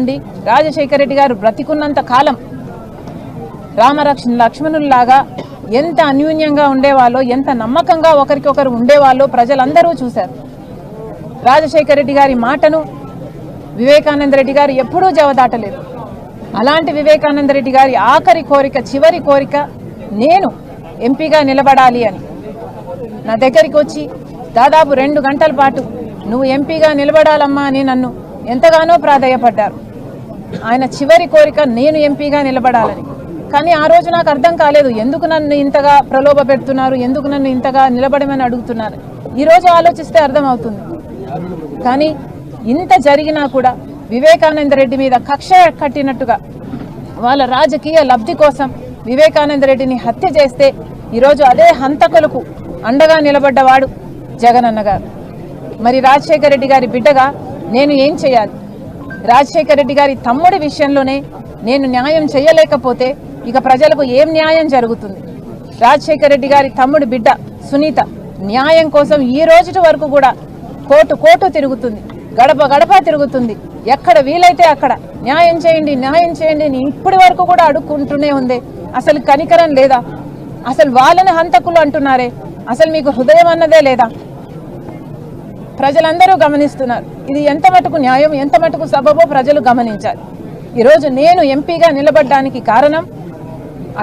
ఉండి రాజశేఖర రెడ్డి గారు బ్రతికున్నంత కాలం లక్ష్మణుల్లాగా ఎంత అన్యూన్యంగా ఉండేవాళ్ళో, ఎంత నమ్మకంగా ఒకరికొకరు ఉండేవాళ్ళో ప్రజలందరూ చూశారు. రాజశేఖర రెడ్డి గారి మాటను వివేకానంద రెడ్డి గారు ఎప్పుడూ జవదాటలేదు. అలాంటి వివేకానంద రెడ్డి గారి ఆఖరి కోరిక, చివరి కోరిక నేను ఎంపీగా నిలబడాలి అని నా దగ్గరికి వచ్చి దాదాపు 2 గంటల పాటు నువ్వు ఎంపీగా నిలబడాలమ్మా అని నన్ను ఎంతగానో ప్రాధేయపడ్డారు. ఆయన చివరి కోరిక నేను ఎంపీగా నిలబడాలని. కానీ ఆ రోజు నాకు అర్థం కాలేదు, ఎందుకు నన్ను ఇంతగా ప్రలోభ పెడుతున్నారు, ఎందుకు నన్ను ఇంతగా నిలబడమని అడుగుతున్నారు. ఈరోజు ఆలోచిస్తే అర్థమవుతుంది. కానీ ఇంత జరిగినా కూడా వివేకానంద రెడ్డి మీద కక్ష కట్టినట్టుగా వాళ్ళ రాజకీయ లబ్ధి కోసం వివేకానంద రెడ్డిని హత్య చేస్తే ఈరోజు అదే హంతకులకు అండగా నిలబడ్డవాడు జగనన్న గారు. మరి రాజశేఖర రెడ్డి గారి బిడ్డగా నేను ఏం చేయాలి? రాజశేఖర రెడ్డి గారి తమ్ముడి విషయంలోనే నేను న్యాయం చేయలేకపోతే ఇక ప్రజలకు ఏం న్యాయం జరుగుతుంది? రాజశేఖర రెడ్డి గారి తమ్ముడి బిడ్డ సునీత న్యాయం కోసం ఈ రోజు వరకు కూడా కోర్టు తిరుగుతుంది, గడప గడప తిరుగుతుంది. ఎక్కడ వీలైతే అక్కడ న్యాయం చేయండి, న్యాయం చేయండి అని ఇప్పటి వరకు కూడా అడుక్కుంటూనే ఉంది. అసలు కనికరం లేదా? అసలు వాళ్ళని హంతకులు అంటున్నారే, అసలు మీకు హృదయం అన్నదే లేదా? ప్రజలందరూ గమనిస్తున్నారు. ఇది ఎంత మటుకు న్యాయం, ఎంత మటుకు సబబో ప్రజలు గమనించాలి. ఈరోజు నేను ఎంపీగా నిలబడ్డానికి కారణం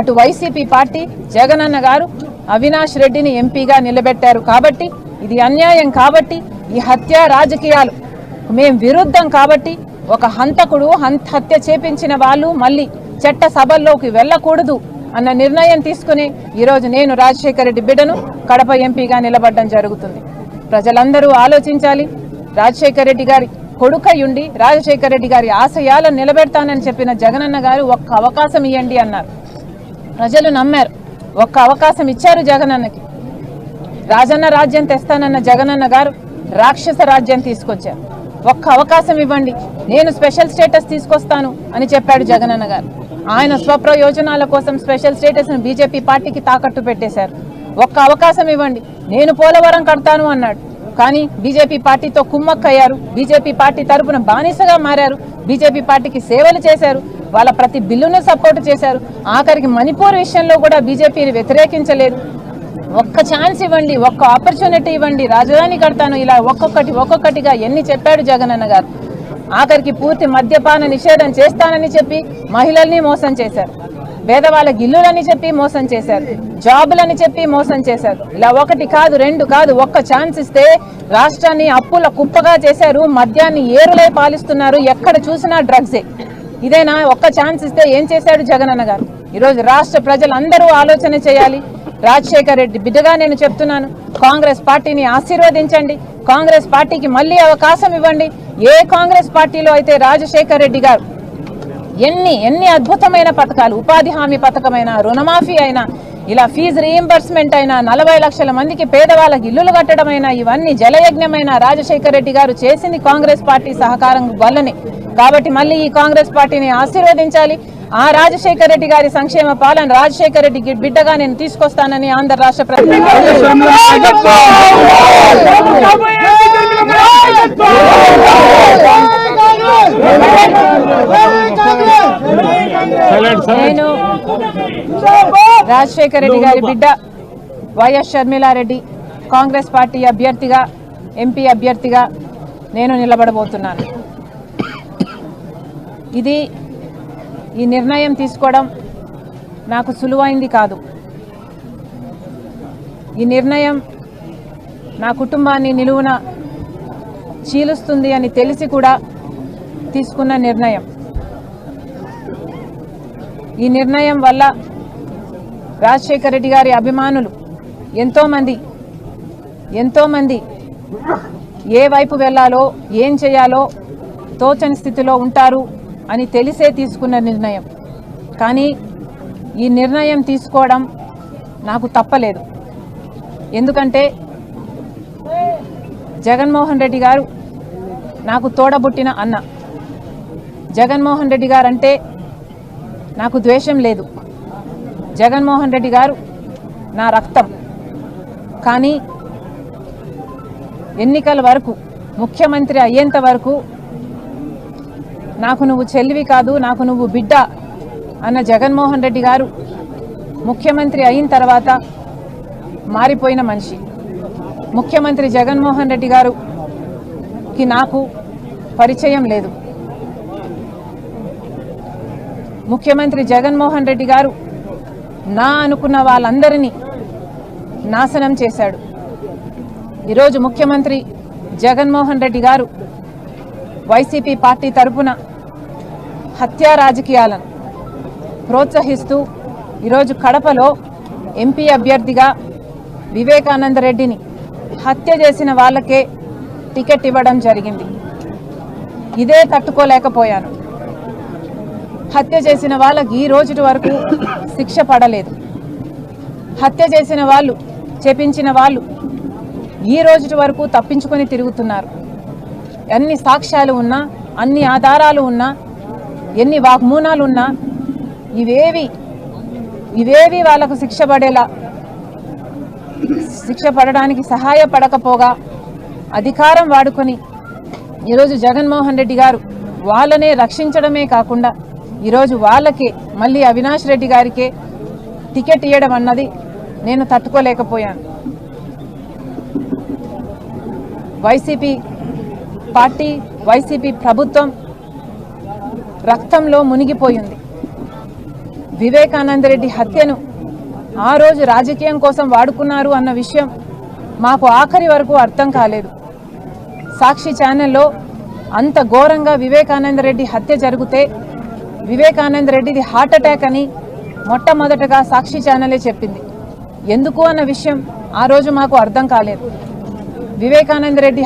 అటు వైసీపీ పార్టీ, జగనన్న గారు అవినాష్ రెడ్డిని ఎంపీగా నిలబెట్టారు కాబట్టి, ఇది అన్యాయం కాబట్టి, ఈ హత్య రాజకీయాలు మేం విరుద్ధం కాబట్టి, ఒక హంతకుడు హత్య చేపించిన వాళ్ళు మళ్ళీ చట్ట సభల్లోకి వెళ్ళకూడదు అన్న నిర్ణయం తీసుకుని ఈరోజు నేను రాజశేఖర రెడ్డి బిడ్డను కడప ఎంపీగా నిలబడడం జరుగుతుంది. ప్రజలందరూ ఆలోచించాలి. రాజశేఖర రెడ్డి గారి కొడుకయ్యుండి రాజశేఖర రెడ్డి గారి ఆశయాలను నిలబెడతానని చెప్పిన జగనన్న గారు ఒక్క అవకాశం ఇవ్వండి అన్నారు. ప్రజలు నమ్మారు, ఒక్క అవకాశం ఇచ్చారు జగనన్నకి. రాజన్న రాజ్యం తెస్తానన్న జగనన్న గారు రాక్షస రాజ్యం తీసుకొచ్చారు. ఒక్క అవకాశం ఇవ్వండి, నేను స్పెషల్ స్టేటస్ తీసుకొస్తాను అని చెప్పాడు జగనన్న గారు. ఆయన స్వప్రయోజనాల కోసం స్పెషల్ స్టేటస్ను బీజేపీ పార్టీకి తాకట్టు పెట్టేశారు. ఒక్క అవకాశం ఇవ్వండి, నేను పోలవరం కడతాను అన్నాడు. కానీ బీజేపీ పార్టీతో కుమ్మక్కయ్యారు, బీజేపీ పార్టీ తరపున బానిసగా మారారు, బీజేపీ పార్టీకి సేవలు చేశారు, వాళ్ళ ప్రతి బిల్లును సపోర్ట్ చేశారు. ఆఖరికి మణిపూర్ విషయంలో కూడా బీజేపీని వ్యతిరేకించలేదు. ఒక్క ఛాన్స్ ఇవ్వండి, ఒక్క ఆపర్చునిటీ ఇవ్వండి, రాజధాని కడతాను, ఇలా ఒక్కొక్కటిగా ఎన్ని చెప్పాడు జగనన్న గారు. ఆఖరికి పూర్తి మద్యపాన నిషేధం చేస్తానని చెప్పి మహిళల్ని మోసం చేశారు, పేదవాళ్ళకి ఇల్లులని చెప్పి మోసం చేశారు, జాబులని చెప్పి మోసం చేశారు. ఇలా 1 కాదు 2 కాదు, ఒక్క ఛాన్స్ ఇస్తే రాష్ట్రాన్ని అప్పుల కుప్పగా చేశారు, మద్యాన్ని ఏరులై పాలిస్తున్నారు, ఎక్కడ చూసినా డ్రగ్సే. ఇదేనా? ఒక్క ఛాన్స్ ఇస్తే ఏం చేశాడు జగనన్న గారు? ఈరోజు రాష్ట్ర ప్రజలందరూ ఆలోచన చేయాలి. రాజశేఖర రెడ్డి బిడ్డగా నేను చెప్తున్నాను, కాంగ్రెస్ పార్టీని ఆశీర్వదించండి, కాంగ్రెస్ పార్టీకి మళ్ళీ అవకాశం ఇవ్వండి. ఏ కాంగ్రెస్ పార్టీలో అయితే రాజశేఖర రెడ్డి గారు ఎన్ని అద్భుతమైన పథకాలు, ఉపాధి హామీ పథకమైనా, రుణమాఫీ అయినా, ఇలా ఫీజు రీయింబర్స్మెంట్ అయినా, 40 లక్షల మందికి పేదవాళ్ళకి ఇల్లులు కట్టడమైనా, ఇవన్నీ జలయజ్ఞమైన రాజశేఖర రెడ్డి గారు చేసింది కాంగ్రెస్ పార్టీ సహకారం వల్లనే. కాబట్టి మళ్ళీ ఈ కాంగ్రెస్ పార్టీని ఆశీర్వదించాలి. ఆ రాజశేఖర రెడ్డి గారి సంక్షేమ పాలన రాజశేఖర రెడ్డికి బిడ్డగా నేను తీసుకొస్తానని ఆంధ్ర రాష్ట్ర ప్రజలు నేను రాజశేఖర రెడ్డి గారి బిడ్డ వైఎస్ షర్మిలారెడ్డి కాంగ్రెస్ పార్టీ అభ్యర్థిగా, ఎంపీ అభ్యర్థిగా నేను నిలబడబోతున్నాను. ఈ నిర్ణయం తీసుకోవడం నాకు సులువైంది కాదు. ఈ నిర్ణయం నా కుటుంబాన్ని నిలువున చీలుస్తుంది అని తెలిసి కూడా తీసుకున్న నిర్ణయం. ఈ నిర్ణయం వల్ల రాజశేఖర రెడ్డి గారి అభిమానులు ఎంతోమంది ఏ వైపు వెళ్ళాలో, ఏం చేయాలో తోచని స్థితిలో ఉంటారు అని తెలిసే తీసుకున్న నిర్ణయం. కానీ ఈ నిర్ణయం తీసుకోవడం నాకు తప్పలేదు. ఎందుకంటే జగన్మోహన్ రెడ్డి గారు నాకు తోడబుట్టిన అన్న. జగన్మోహన్ రెడ్డి గారు అంటే నాకు ద్వేషం లేదు. జగన్మోహన్ రెడ్డి గారు నా రక్తం. కానీ ఎన్నికల వరకు, ముఖ్యమంత్రి అయ్యేంత వరకు నాకు నువ్వు చెల్లివి కాదు, నాకు నువ్వు బిడ్డ అన్న జగన్మోహన్ రెడ్డి గారు ముఖ్యమంత్రి అయిన తర్వాత మారిపోయిన మనిషి. ముఖ్యమంత్రి జగన్మోహన్ రెడ్డి గారుకి నాకు పరిచయం లేదు. ముఖ్యమంత్రి జగన్మోహన్ రెడ్డి గారు నా అనుకున్న వాళ్ళందరినీ నాశనం చేశాడు. ఈరోజు ముఖ్యమంత్రి జగన్మోహన్ రెడ్డి గారు వైసీపీ పార్టీ తరపున హత్యా రాజకీయాలను ప్రోత్సహిస్తూ ఈరోజు కడపలో ఎంపీ అభ్యర్థిగా వివేకానంద రెడ్డిని హత్య చేసిన వాళ్ళకే టికెట్ ఇవ్వడం జరిగింది. ఇదే తట్టుకోలేకపోయాను. హత్య చేసిన వాళ్ళకి ఈ రోజు వరకు శిక్ష పడలేదు. హత్య చేసిన వాళ్ళు, చేపించిన వాళ్ళు ఈ రోజు వరకు తప్పించుకొని తిరుగుతున్నారు. ఎన్ని సాక్ష్యాలు ఉన్నా, అన్ని ఆధారాలు ఉన్నా, ఎన్ని వాగ్మూనాలు ఉన్నా ఇవేవి వాళ్ళకు శిక్ష పడడానికి సహాయపడకపోగా అధికారం వాడుకొని ఈరోజు జగన్మోహన్ రెడ్డి గారు వాళ్ళనే రక్షించడమే కాకుండా ఈరోజు వాళ్ళకే మళ్ళీ అవినాష్ రెడ్డి గారికే టికెట్ ఇవ్వడం అన్నది నేను తట్టుకోలేకపోయాను. వైసీపీ పార్టీ, వైసీపీ ప్రభుత్వం రక్తంలో మునిగిపోయింది. వివేకానంద రెడ్డి హత్యను ఆ రోజు రాజకీయం కోసం వాడుకున్నారు అన్న విషయం మాకు ఆఖరి వరకు అర్థం కాలేదు. సాక్షి ఛానల్లో అంత ఘోరంగా వివేకానంద రెడ్డి హత్య జరిగితే వివేకానంద రెడ్డిది హార్ట్ అటాక్ అని మొట్టమొదటగా సాక్షి ఛానలే చెప్పింది. ఎందుకు అన్న విషయం ఆ రోజు మాకు అర్థం కాలేదు. వివేకానంద రెడ్డి